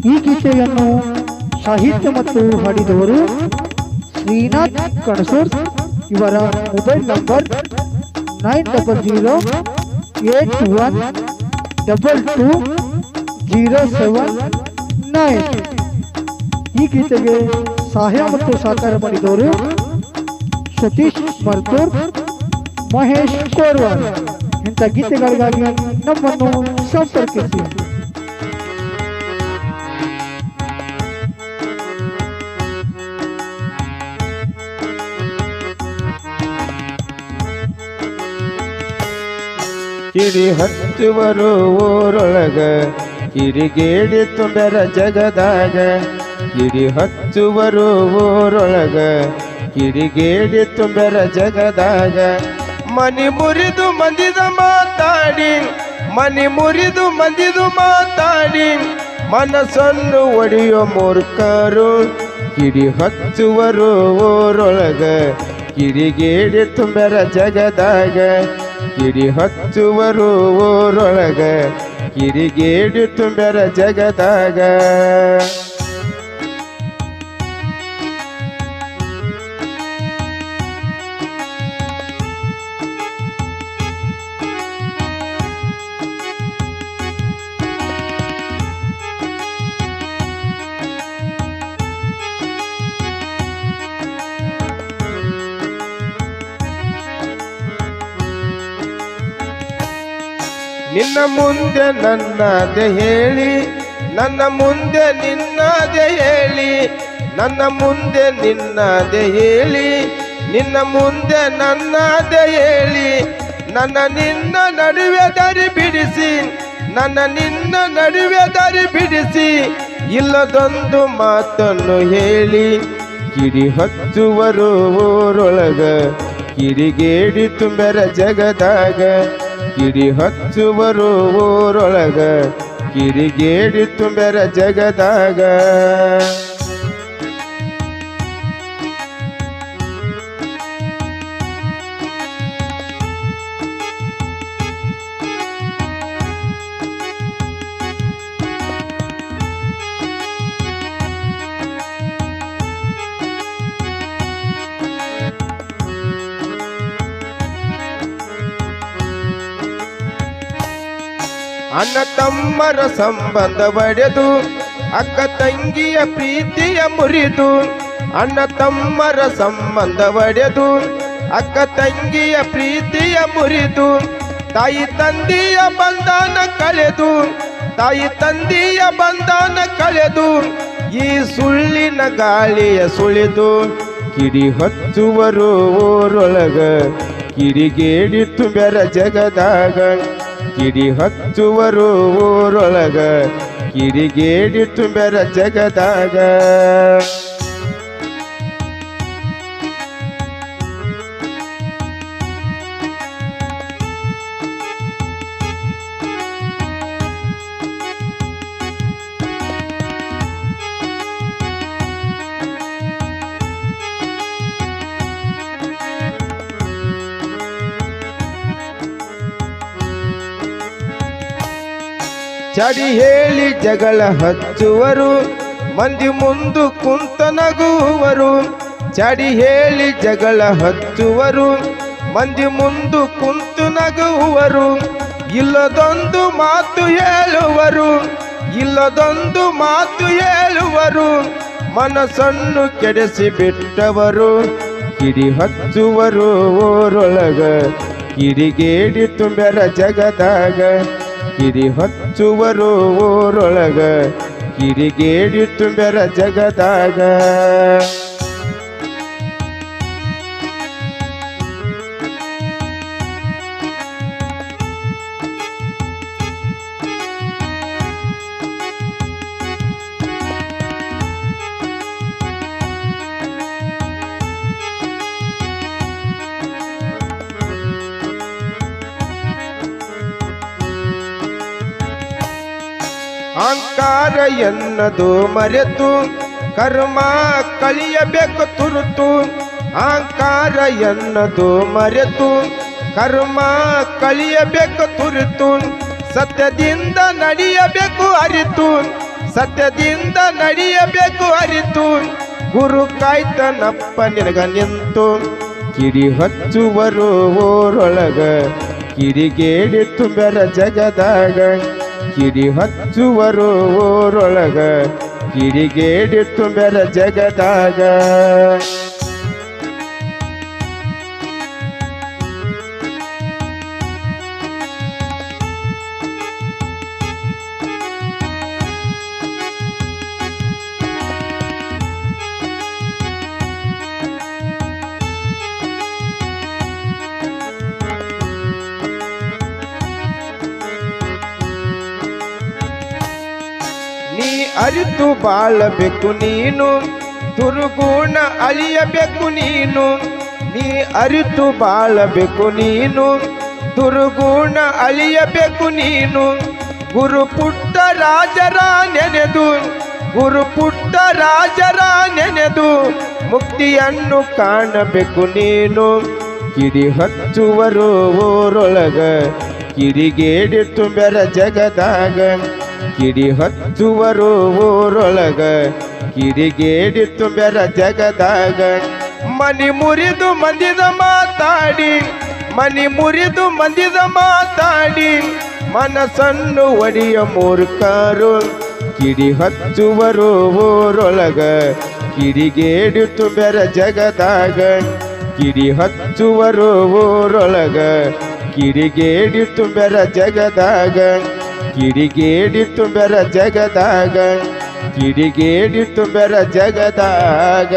ಈ ಗೀತೆಯನ್ನು ಸಾಹಿತ್ಯ ಮತ್ತು ಹಾಡಿದವರು ಶ್ರೀನಾಥ್ ಕಣಸೂರ್. ಇವರ ಮೊಬೈಲ್ ನಂಬರ್ 908081220709. ಈ ಗೀತೆಗೆ ಸಹಾಯ ಮತ್ತು ಸಹಕಾರ ಮಾಡಿದವರು ಸತೀಶ್ ಮರ್ತೂರ್, ಮಹೇಶ್ ಕೋರ್ವಾರ್. ಇಂಥ ಗೀತೆಗಳಿಗಾಗಿ ನಮ್ಮನ್ನು ಸಂಪರ್ಕಿಸಿ. ಕಿಡಿ ಹಚ್ಚುವರು ಊರೊಳಗ ಕಿಡಿಗೇಡಿ ತುಂಬರ ಜಗದಾಗ. ಕಿಡಿ ಹಚ್ಚುವರು ಊರೊಳಗ ಕಿಡಿಗೇಡಿ ತುಂಬರ ಜಗದಾಗ. ಮನಿ ಮುರಿದು ಮಂದಿದ ಮಾತಾಡಿ, ಮನಿ ಮುರಿದು ಮಂದಿದು ಮಾತಾಡಿ, ಮನಸ್ಸನ್ನು ಒಡೆಯೋ ಮೂರ್ಖರು. ಕಿಡಿ ಹಚ್ಚುವರು ಊರೊಳಗ ಕಿಡಿಗೇಡಿ ತುಂಬರ ಜಗದಾಗ. ಕಿಡಿ ಹಚ್ಚುವರು ಊರೊಳಗ ಕಿಡಿಗೇಡಿ ತುಂಬರ ಜಗದಾಗ. ನಿನ್ನ ಮುಂದೆ ನನ್ನದೆ ಹೇಳಿ, ನನ್ನ ಮುಂದೆ ನಿನ್ನದೆ ಹೇಳಿ, ನನ್ನ ಮುಂದೆ ನಿನ್ನದೆ ಹೇಳಿ, ನಿನ್ನ ಮುಂದೆ ನನ್ನದೆ ಹೇಳಿ. ನನ್ನ ನಿನ್ನ ನಡುವೆ ದಾರಿ ಬಿಡಿಸಿ, ನನ್ನ ನಿನ್ನ ನಡುವೆ ದಾರಿ ಬಿಡಿಸಿ, ಇಲ್ಲದೊಂದು ಮಾತನ್ನು ಹೇಳಿ. ಕಿಡಿ ಹಚ್ಚುವರು ಊರೊಳಗ ಕಿಡಿಗೇಡಿ ತುಂಬರ ಜಗದಾಗ. ಕಿಡಿ ಹಚ್ಚುವರು ಊರೊಳಗ ಕಿಡಿಗೇಡಿ ತುಂಬರ ಜಗದಾಗ. ಅಣ್ಣ ತಮ್ಮರ ಸಂಬಂಧ ಒಡೆದು, ಅಕ್ಕ ತಂಗಿಯ ಪ್ರೀತಿಯ ಮುರಿದು. ಅಣ್ಣ ತಮ್ಮರ ಸಂಬಂಧ ಒಡೆದು, ಅಕ್ಕ ತಂಗಿಯ ಪ್ರೀತಿಯ ಮುರಿದು. ತಾಯಿ ತಂದೆಯ ಬಂಧನ ಕಳೆದು, ತಾಯಿ ತಂದೆಯ ಬಂಧನ ಕಳೆದು, ಈ ಸುಳ್ಳಿನ ಗಾಳಿಯ ಸುಳಿದು. ಕಿಡಿ ಹಚ್ಚುವರು ಊರೊಳಗ ಕಿಡಿಗೇಡಿ ತುಂಬರ ಜಗದಾಗ. ಕಿಡಿ ಹಚ್ಚುವರು ಊರೊಳಗ ಕಿಡಿಗೇಡಿ ತುಂಬರ ಜಗದಾಗ. ಚಡಿ ಹೇಳಿ ಜಗಳ ಹಚ್ಚುವರು, ಮಂದಿ ಮುಂದು ಕುಂತ ನಗುವರು. ಚಡಿ ಹೇಳಿ ಜಗಳ ಹಚ್ಚುವರು, ಮಂದಿ ಮುಂದು ಕುಂತು ನಗುವರು. ಇಲ್ಲದೊಂದು ಮಾತು ಹೇಳುವರು, ಇಲ್ಲದೊಂದು ಮಾತು ಹೇಳುವರು. ಮನಸ್ಸನ್ನು ಕೆಡಿಸಿ ಬಿಟ್ಟವರು. ಕಿಡಿ ಹಚ್ಚುವರು ಊರೊಳಗ ಕಿಡಿಗೇಡಿ ತುಂಬರ ಜಗದಾಗ. ಕಿಡಿ ಹಚ್ಚುವರು ಊರೊಳಗ ಕಿಡಿಗೇಡಿ ತುಂಬರ ಜಗದಾಗ. ಅಹಂಕಾರ ಎನ್ನದು ಮರೆತು ಕರ್ಮ ಕಳಿಯಬೇಕು ತುರುತು. ಅಹಂಕಾರ ಎನ್ನದು ಮರೆತು ಕರ್ಮ ಕಳಿಯಬೇಕು ತುರಿತು. ಸತ್ಯದಿಂದ ನಡೆಯಬೇಕು ಅರಿತು, ಸತ್ಯದಿಂದ ನಡೆಯಬೇಕು ಅರಿತು ಗುರು ಕಾಯ್ತನಪ್ಪ ನಿನಗ ನಿಂತು ಕಿಡಿ ಹಚ್ಚುವರು ಊರೊಳಗ ಕಿಡಿಗೇಡಿ ತುಂಬರ ಜಗದಾಗ ಕಿಡಿ ಹಚ್ಚುವರು ಊರೊಳಗ ಕಿಡಿಗೇಡಿ ತುಂಬರ ಜಗದಾಗ ನೀ ಅರಿತು ಬಾಳಬೇಕು ನೀನು ದುರ್ಗುಣ ಅಳಿಯಬೇಕು ನೀನು ನೀ ಅರಿತು ಬಾಳಬೇಕು ನೀನು ದುರ್ಗುಣ ಅಳಿಯಬೇಕು ನೀನು ಗುರು ಪುಟ್ಟ ರಾಜರ ನೆನೆದು ಗುರು ಪುಟ್ಟ ರಾಜರ ನೆನೆದು ಮುಕ್ತಿಯನ್ನು ಕಾಣಬೇಕು ನೀನು ಕಿಡಿ ಹಚ್ಚುವರು ಊರೊಳಗ ಕಿಡಿಗೇಡಿ ತುಂಬರ ಜಗದಾಗ ಕಿಡಿ ಹಚ್ಚುವರು ಊರೊಳಗ ಕಿಡಿಗೇಡಿ ತುಂಬರ ಜಗದಾಗ ಮನಿ ಮುರಿದು ಮಂದಿದ ಮಾತಾಡಿ ಮನಿ ಮುರಿದು ಮಂದಿದ ಮಾತಾಡಿ ಮನಸ್ಸನ್ನು ಒಡೆಯ ಮೂರ್ಖರು ಕಿಡಿ ಹಚ್ಚುವರು ಊರೊಳಗ ಕಿಡಿಗೇಡಿ ತುಂಬರ ಜಗದಾಗ ಕಿಡಿ ಹಚ್ಚುವರು ಊರೊಳಗ ಕಿಡಿಗೇಡಿ ತುಂಬರ ಜಗದಾಗ ಕಿಡಿಗೇಡಿ ತುಂಬರ ಜಗದಾಗ ಕಿಡಿಗೇಡಿ ತುಂಬರ ಜಗದಾಗ